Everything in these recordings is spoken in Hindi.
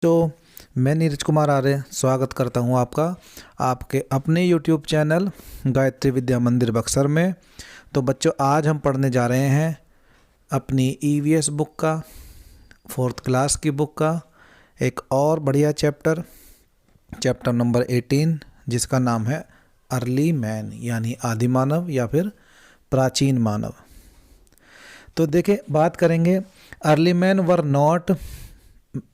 तो मैं नीरज कुमार आर्य स्वागत करता हूं आपका आपके अपने YouTube चैनल गायत्री विद्या मंदिर बक्सर में। तो बच्चों, आज हम पढ़ने जा रहे हैं अपनी EVS बुक का, 4th क्लास की बुक का एक और बढ़िया चैप्टर नंबर 18, जिसका नाम है अर्ली मैन, यानी आदि मानव या फिर प्राचीन मानव। तो देखिए, बात करेंगे। Early man were not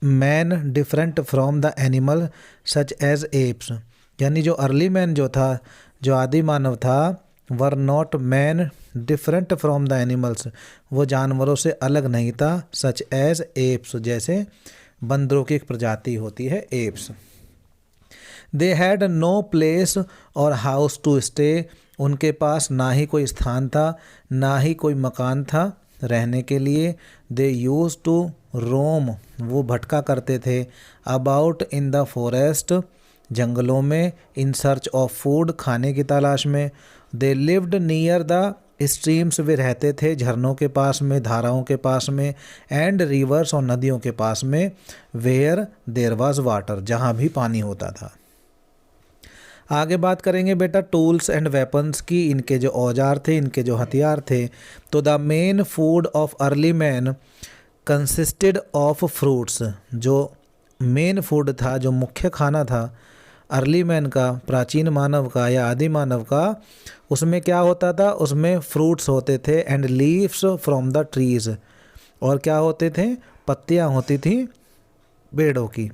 man different from the animal such as apes, यानी जो अर्ली मैन जो था, जो आदि मानव था, वर not man different from the animals, वो जानवरों से अलग नहीं था। सच एज एप्स, जैसे बंदरों की एक प्रजाति होती है apes. They had no place और हाउस टू स्टे, उनके पास ना ही कोई स्थान था ना ही कोई मकान था रहने के लिए। दे यूज टू रोम, वो भटका करते थे। अबाउट इन द फॉरेस्ट, जंगलों में। इन सर्च ऑफ फूड, खाने की तलाश में। They lived near the streams, वे रहते थे झरनों के पास में, धाराओं के पास में। एंड रिवर्स, और नदियों के पास में। वेयर देयर वाज वाटर, जहाँ भी पानी होता था। आगे बात करेंगे बेटा टूल्स एंड वेपन्स की, इनके जो औजार थे, इनके जो हथियार थे। तो the main food of early man consisted of fruits, जो मेन फूड था, जो मुख्य खाना था अर्ली मैन का, प्राचीन मानव का या आदि मानव का, उसमें क्या होता था? उसमें फ्रूट्स होते थे। And leaves from the trees, और क्या होते थे? पत्तियां होती थी पेड़ों की।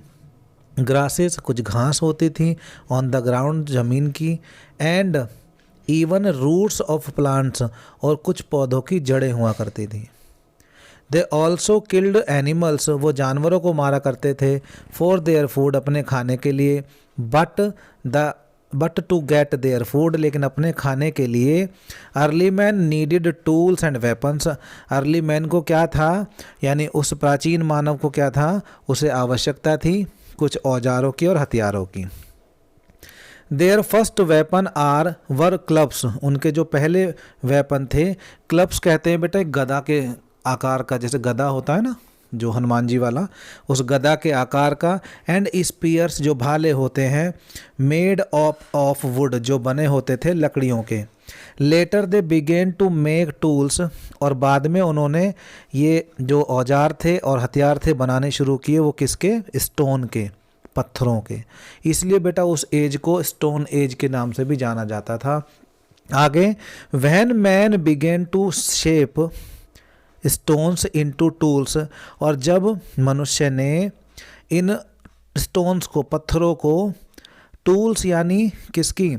ग्रासेस, कुछ घास होती थी ऑन द ग्राउंड, ज़मीन की। And even roots of plants, और कुछ पौधों की जड़ें हुआ करती थी। दे ऑल्सो किल्ड एनिमल्स, वो जानवरों को मारा करते थे। फॉर देयर फूड, अपने खाने के लिए। But to get their food, लेकिन अपने खाने के लिए। Early man needed tools and weapons, early man को क्या था, यानी उस प्राचीन मानव को क्या था? उसे आवश्यकता थी कुछ औजारों की और हथियारों की। Their first weapon were clubs, उनके जो पहले वेपन थे, क्लब्स कहते हैं बेटा गदा के आकार का, जैसे गदा होता है ना जो हनुमान जी वाला, उस गदा के आकार का। एंड स्पीयर्स, जो भाले होते हैं। मेड ऑफ वुड, जो बने होते थे लकड़ियों के। Later they began to make tools, और बाद में उन्होंने ये जो औजार थे और हथियार थे बनाने शुरू किए। वो किसके? स्टोन के, पत्थरों के। इसलिए बेटा उस एज को स्टोन एज के नाम से भी जाना जाता था। आगे, when man began to shape stones into tools, और जब मनुष्य ने इन स्टोन्स को, पत्थरों को, टूल्स यानी किसकी?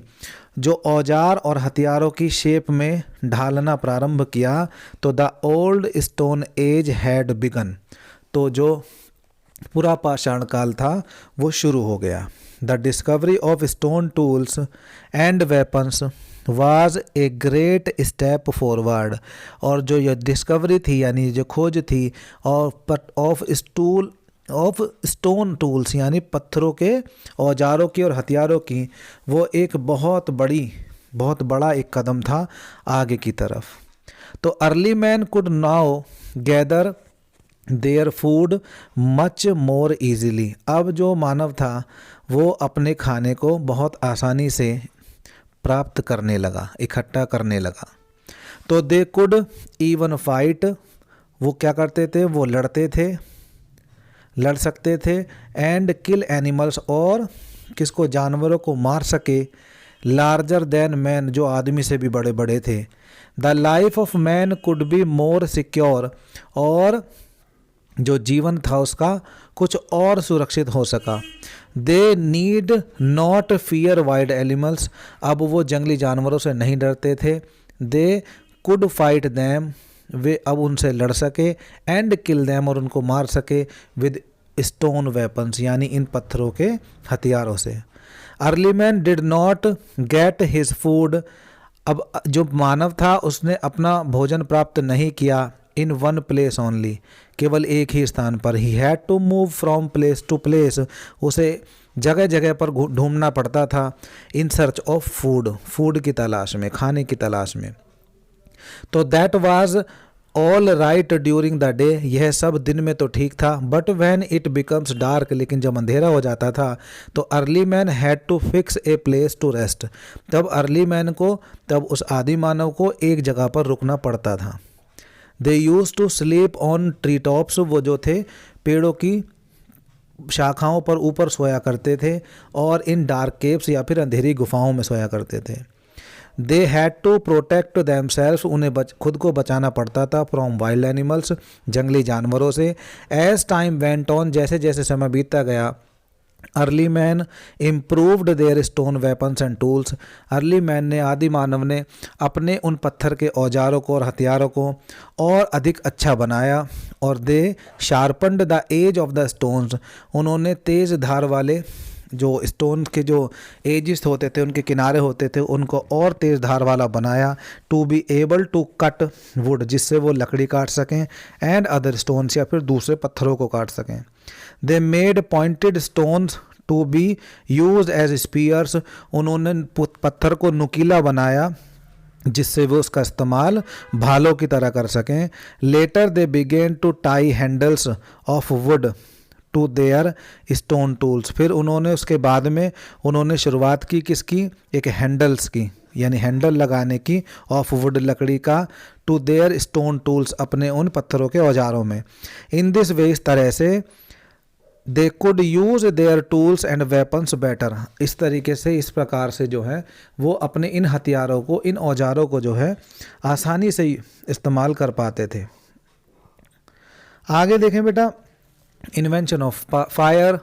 जो औजार और हथियारों की शेप में ढालना प्रारंभ किया, तो the old stone age had begun, तो जो पूरा पाषाण काल था वो शुरू हो गया। The discovery of stone tools and weapons was a great step forward, और जो ये डिस्कवरी थी, यानी जो खोज थी, और ऑफ स्टोन टूल्स यानी पत्थरों के औजारों की और हथियारों की, वो एक बहुत बड़ा एक कदम था आगे की तरफ। तो early man could now gather their food much more easily, अब जो मानव था वो अपने खाने को बहुत आसानी से प्राप्त करने लगा, इकट्ठा करने लगा। तो दे कुड इवन फाइट, वो क्या करते थे? वो लड़ते थे, लड़ सकते थे। एंड किल एनिमल्स, और किसको? जानवरों को मार सके। लार्जर देन मैन, जो आदमी से भी बड़े बड़े थे। The life of man could be more secure, और जो जीवन था उसका कुछ और सुरक्षित हो सका। They need not fear wild animals, अब वो जंगली जानवरों से नहीं डरते थे। दे कुड फाइट दैम, वे अब उनसे लड़ सके। एंड किल दैम, और उनको मार सके। विद स्टोन वेपन्स, यानी इन पत्थरों के हथियारों से। Early man did not get his food, अब जो मानव था उसने अपना भोजन प्राप्त नहीं किया। इन वन प्लेस ओनली, केवल एक ही स्थान पर। He had to move from place to place, उसे जगह जगह पर ढूंढना पड़ता था। In search of food, food की तलाश में, खाने की तलाश में। तो that was all right during the day, यह सब दिन में तो ठीक था, but when it becomes dark, लेकिन जब अंधेरा हो जाता था तो early man had to fix a place to rest, तब अर्ली मैन को, तब उस आदि मानव को एक जगह पर रुकना पड़ता था। They use to sleep on tree tops, वो जो थे पेड़ों की शाखाओं पर ऊपर सोया करते थे, और इन डार्क केव्स या फिर अंधेरी गुफाओं में सोया करते थे। They had to protect them self, उन्हें खुद को बचाना पड़ता था, फ्रॉम वाइल्ड एनिमल्स, जंगली जानवरों से। एज टाइम वेंट ऑन, जैसे जैसे समय बीतता गया, early man improved their stone weapons and tools, early man ने, आदि मानव ने अपने उन पत्थर के औजारों को और हथियारों को और अधिक अच्छा बनाया। और they sharpened the edge of the stones, उन्होंने तेज़ धार वाले जो स्टोन के जो एजिस होते थे, उनके किनारे होते थे, उनको और तेज़ धार वाला बनाया। To be able to cut wood, जिससे वो लकड़ी काट सकें, एंड अदर स्टोन्स, या फिर दूसरे पत्थरों को काट सकें। They made pointed stones to be use as spears, उन्होंने पत्थर को नुकीला बनाया जिससे वो उसका इस्तेमाल भालों की तरह कर सकें। Later they began to tie handles of wood to their stone tools, फिर उन्होंने उसके बाद में उन्होंने शुरुआत की किसकी, एक हैंडल्स की, यानी हैंडल लगाने की, ऑफ वुड, लकड़ी का, टू देयर स्टोन टूल्स, अपने उन पत्थरों के औजारों में। इन दिस वे, इस तरह से, they could use their tools and weapons better, इस तरीके से, इस प्रकार से जो है वो अपने इन हथियारों को, इन औजारों को जो है आसानी से इस्तेमाल कर पाते थे। आगे देखें बेटा, इन्वेंशन ऑफ फायर।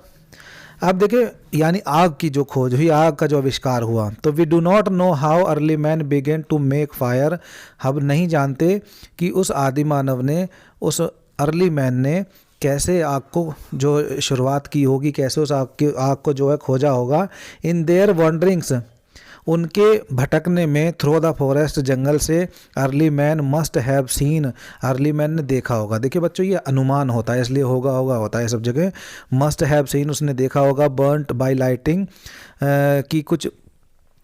अब देखिए, यानी आग की जो खोज हुई, आग का जो आविष्कार हुआ, तो we do not know how early man began to make fire, हम नहीं जानते कि उस आदि मानव ने, उस अर्ली मैन ने कैसे आग को जो शुरुआत की होगी, कैसे उस आग को जो है खोजा होगा। इन देयर वॉन्डरिंग्स, उनके भटकने में, थ्रू द फॉरेस्ट, जंगल से, early man must have seen, early man ने देखा होगा। देखिए बच्चों, ये अनुमान होता है, इसलिए होता है सब जगह, मस्ट हैव सीन, उसने देखा होगा, बर्न्ट बाय लाइटिंग, कि कुछ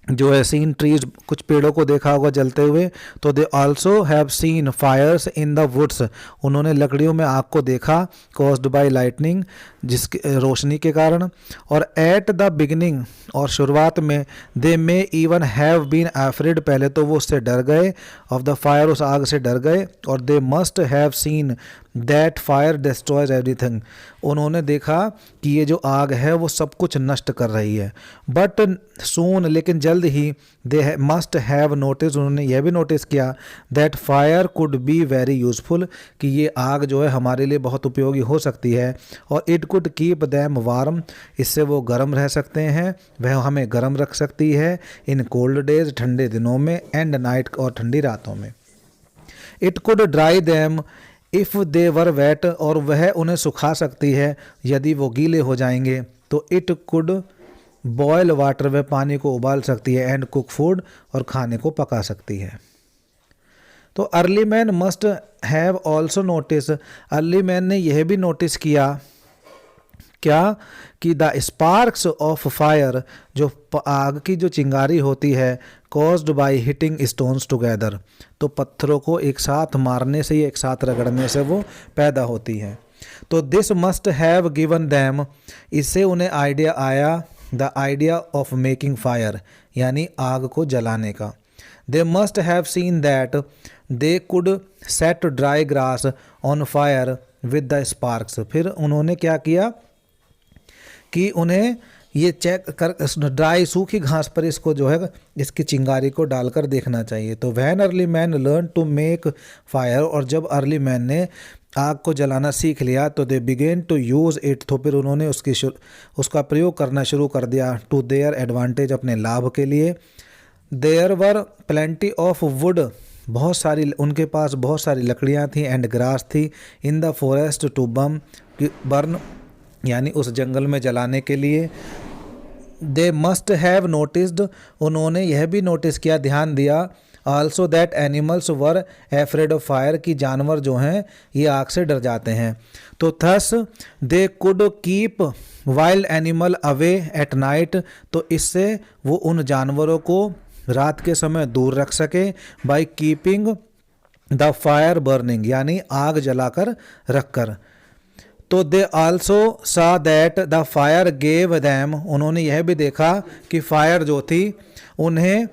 जो है सीन ट्रीज, कुछ पेड़ों को देखा होगा जलते हुए। तो they also have seen fires in the woods, उन्होंने लकड़ियों में आग को देखा, कॉज्ड बाय लाइटनिंग, जिसके रोशनी के कारण। और एट द बिगिनिंग, और शुरुआत में, they may even have been afraid, पहले तो वो उससे डर गए, ऑफ द फायर, उस आग से डर गए। और दे must have seen that fire destroys everything, उन्होंने देखा कि ये जो आग है वो सब कुछ नष्ट कर रही है। बट सून, लेकिन जल्द ही, दे मस्ट हैव नोटिस, उन्होंने यह भी नोटिस किया, that fire could be very useful, कि ये आग जो है हमारे लिए बहुत उपयोगी हो सकती है। और it could keep them warm, इससे वो गर्म रह सकते हैं, वह हमें गर्म रख सकती है, इन कोल्ड डेज, ठंडे दिनों में, एंड नाइट, और ठंडी रातों में। It could dry them if they were wait, और वह उन्हें सुखा सकती है यदि वो गीले हो जाएंगे। तो इट कुड बॉयल वाटर, वह पानी को उबाल सकती है, एंड कुक फूड, और खाने को पका सकती है। तो early man must have also notice, early man ने यह भी नोटिस किया, क्या, कि द स्पार्क्स ऑफ फायर, जो आग की जो चिंगारी होती है, caused by hitting stones together, तो पत्थरों को एक साथ मारने से या एक साथ रगड़ने से वो पैदा होती है। तो this must have given them, इससे उन्हें आइडिया आया, the idea of making fire, यानी आग को जलाने का। दे must have seen that they could set dry grass on fire with the sparks, फिर उन्होंने क्या किया कि उन्हें ये चेक कर, ड्राई सूखी घास पर इसको जो है, इसकी चिंगारी को डालकर देखना चाहिए। तो when early man learn to make fire, और जब अर्ली मैन ने आग को जलाना सीख लिया, तो दे बिगेन टू यूज़ इट, तो फिर उन्होंने उसका प्रयोग करना शुरू कर दिया, टू देयर एडवांटेज, अपने लाभ के लिए। There were plenty of wood, बहुत सारी, उनके पास बहुत सारी लकड़ियाँ थी, एंड ग्रास थी, in the forest to burn, यानी उस जंगल में जलाने के लिए। दे मस्ट हैव नोटिस्ड, उन्होंने यह भी नोटिस किया, ध्यान दिया, also that animals were afraid of fire, कि जानवर जो हैं ये आग से डर जाते हैं। तो thus they could keep wild animal away at night, तो इससे वो उन जानवरों को रात के समय दूर रख सके, by keeping the fire burning यानी आग जलाकर रखकर। तो दे आल्सो सा that the fire gave them, उन्होंने यह भी देखा कि फायर जो थी उन्हें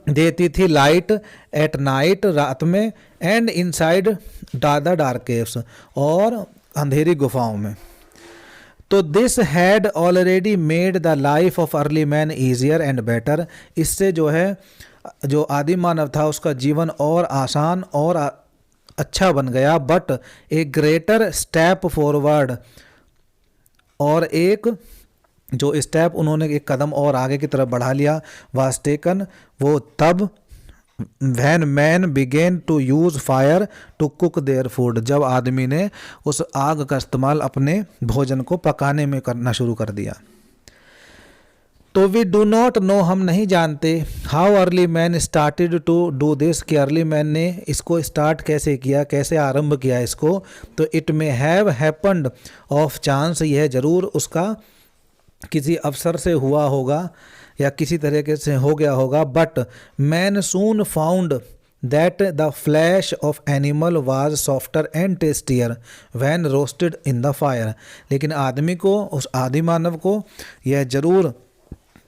देती थी लाइट एट नाइट, रात में, and inside the dark caves, और अंधेरी गुफाओं में। तो this had already made the life of early man easier and better, इससे जो है जो आदि मानव था उसका जीवन और आसान और अच्छा बन गया। But A greater step forward, और एक जो स्टेप उन्होंने एक कदम और आगे की तरफ बढ़ा लिया, वाज टेकन, वो तब when man began to use fire to cook their food, जब आदमी ने उस आग का इस्तेमाल अपने भोजन को पकाने में करना शुरू कर दिया। तो वी डू नॉट नो, हम नहीं जानते, how early man started to do this, कि अर्ली मैन ने इसको स्टार्ट कैसे किया, कैसे आरंभ किया इसको। तो it may have happened of chance, यह जरूर उसका किसी अवसर से हुआ होगा या किसी तरीके से हो गया होगा। But man soon found that the flash of animal was softer and tastier when roasted in the fire, लेकिन आदमी को, उस आदि मानव को यह जरूर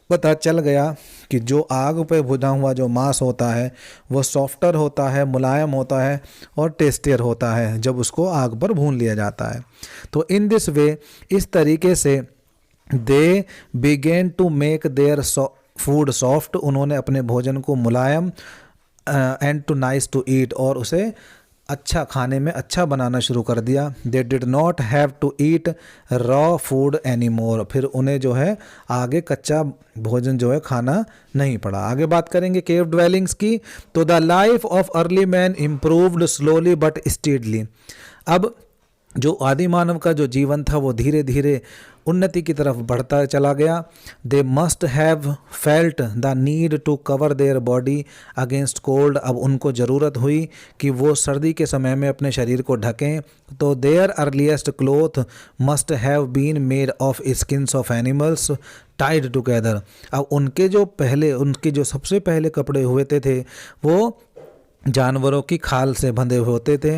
पता चल गया कि जो आग पे भुना हुआ जो मांस होता है वो सॉफ्टर होता है, मुलायम होता है और टेस्टियर होता है जब उसको आग पर भून लिया जाता है। तो इन दिस वे, इस तरीके से, they began to make their food soft, उन्होंने अपने भोजन को मुलायम and to nice to eat, और उसे अच्छा खाने में अच्छा बनाना शुरू कर दिया। They did not have to eat raw food any more, फिर उन्हें जो है आगे कच्चा भोजन जो है खाना नहीं पड़ा। आगे बात करेंगे केव ड्वेलिंग्स की। तो the life of early man improved slowly but steadily, अब जो आदि मानव का जो जीवन था वो धीरे धीरे उन्नति की तरफ बढ़ता चला गया। They must have felt the need to cover their body against cold, अब उनको ज़रूरत हुई कि वो सर्दी के समय में अपने शरीर को ढकें। तो their earliest cloth must have been made of skins of animals tied together, अब उनके जो सबसे पहले कपड़े हुए थे वो जानवरों की खाल से बंधे होते थे।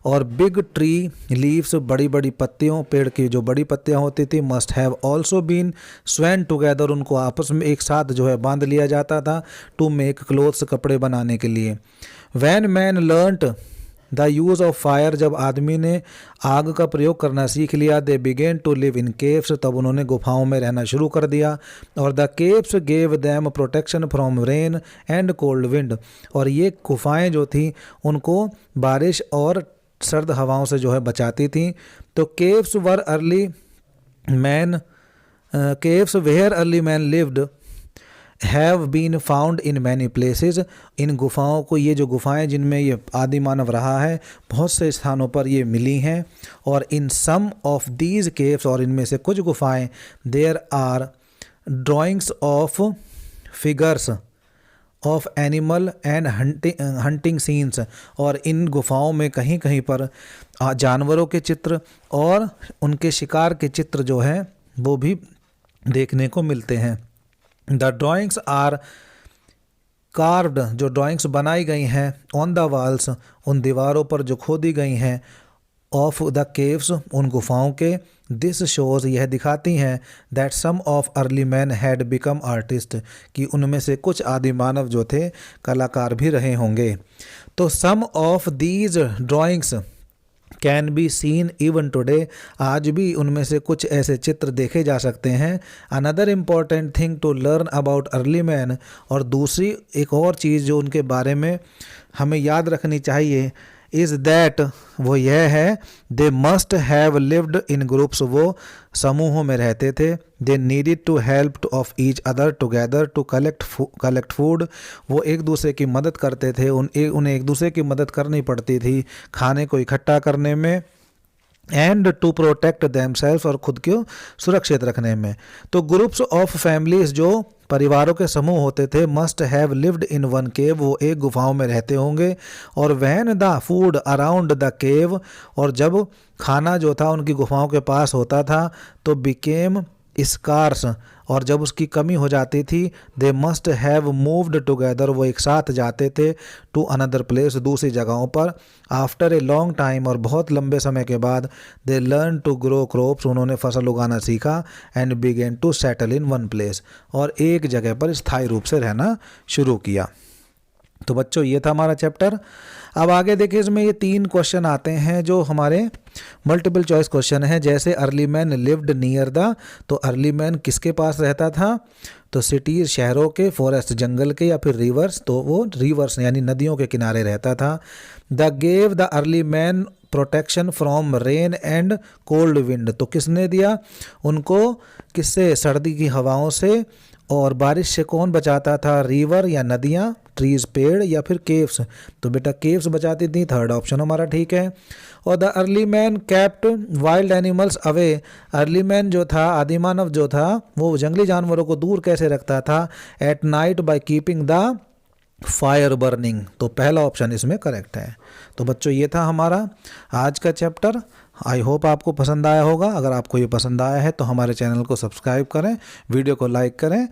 और बिग ट्री लीव्स, बड़ी बड़ी पत्तियों, पेड़ की जो बड़ी पत्तियां होती थी, must have also been sewn together, उनको आपस में एक साथ जो है बांध लिया जाता था टू मेक क्लोथ्स, कपड़े बनाने के लिए। When man learnt the use of fire, जब आदमी ने आग का प्रयोग करना सीख लिया, they began to live in caves, तब उन्होंने गुफाओं में रहना शुरू कर दिया। और the caves gave them protection from rain and cold wind, और ये गुफाएं जो थी उनको बारिश और सर्द हवाओं से जो है बचाती थी। तो caves were early man, caves where early man lived have been found in many places, इन गुफाओं को, ये जो गुफाएं जिनमें ये आदि मानव रहा है, बहुत से स्थानों पर ये मिली हैं। और in some of these caves, और इनमें से कुछ गुफाएं, there are drawings of figures of animal and hunting scenes, और इन गुफाओं में कहीं कहीं पर जानवरों के चित्र और उनके शिकार के चित्र जो हैं वो भी देखने को मिलते हैं। द ड्राइंग्स आर कार्व्ड, जो ड्राइंग्स बनाई गई हैं, ऑन द वॉल्स, उन दीवारों पर जो खोदी गई हैं, ऑफ द केव्स, उन गुफाओं के। दिस शोज, यह दिखाती हैं, that some of early man had become artist, कि उनमें से कुछ आदि मानव जो थे कलाकार भी रहे होंगे। तो some of these drawings can be seen even today, आज भी उनमें से कुछ ऐसे चित्र देखे जा सकते हैं। Another important thing to learn about early man, और दूसरी एक और चीज़ जो उनके बारे में हमें याद रखनी चाहिए, इज़ दैट, वो यह है, they must have lived in groups, वो समूहों में रहते थे। They needed to help of each other together to collect food, वो एक दूसरे की मदद करते थे, उन्हें एक दूसरे की मदद करनी पड़ती थी खाने को इकट्ठा करने में। एंड टू प्रोटेक्ट देमसेल्फ, और खुद को सुरक्षित रखने में। तो ग्रुप्स ऑफ फैमिलीज, जो परिवारों के समूह होते थे, must have lived in one cave, वो एक गुफाओं में रहते होंगे। और when the food around the cave, और जब खाना जो था उनकी गुफाओं के पास होता था, तो बिकेम स्कार्स, और जब उसकी कमी हो जाती थी, दे मस्ट हैव मूव्ड टुगेदर, वो एक साथ जाते थे, टू अनदर प्लेस, दूसरी जगहों पर, आफ्टर ए लॉन्ग टाइम, और बहुत लंबे समय के बाद, they learn to grow crops, उन्होंने फसल उगाना सीखा, and began to settle in one place, और एक जगह पर स्थायी रूप से रहना शुरू किया। तो बच्चों ये था हमारा चैप्टर। अब आगे देखिए, इसमें ये 3 क्वेश्चन आते हैं जो हमारे मल्टीपल चॉइस क्वेश्चन हैं। जैसे early man lived near the, तो अर्ली मैन किसके पास रहता था? तो सिटीज शहरों के, फॉरेस्ट जंगल के, या फिर रिवर्स, तो वो रिवर्स यानी नदियों के किनारे रहता था। The gave the early man protection from rain and cold wind, तो किसने दिया उनको? किससे? सर्दी की हवाओं से। और बारिश से कौन बचाता था? रिवर या नदियाँ, ट्रीज पेड़, या फिर केव्स? तो बेटा केव्स बचाती थी, थर्ड ऑप्शन हमारा ठीक है। और the early man kept wild animals away, early man जो था, आदिमानव जो था, वो जंगली जानवरों को दूर कैसे रखता था? At night by keeping the fire burning, तो पहला ऑप्शन इसमें करेक्ट है। तो बच्चों ये था हमारा आज का चैप्टर। आई होप आपको पसंद आया होगा। अगर आपको ये पसंद आया है तो हमारे चैनल को सब्सक्राइब करें, वीडियो को लाइक करें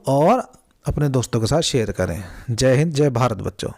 और अपने दोस्तों के साथ शेयर करें। जय हिंद, जय भारत बच्चों।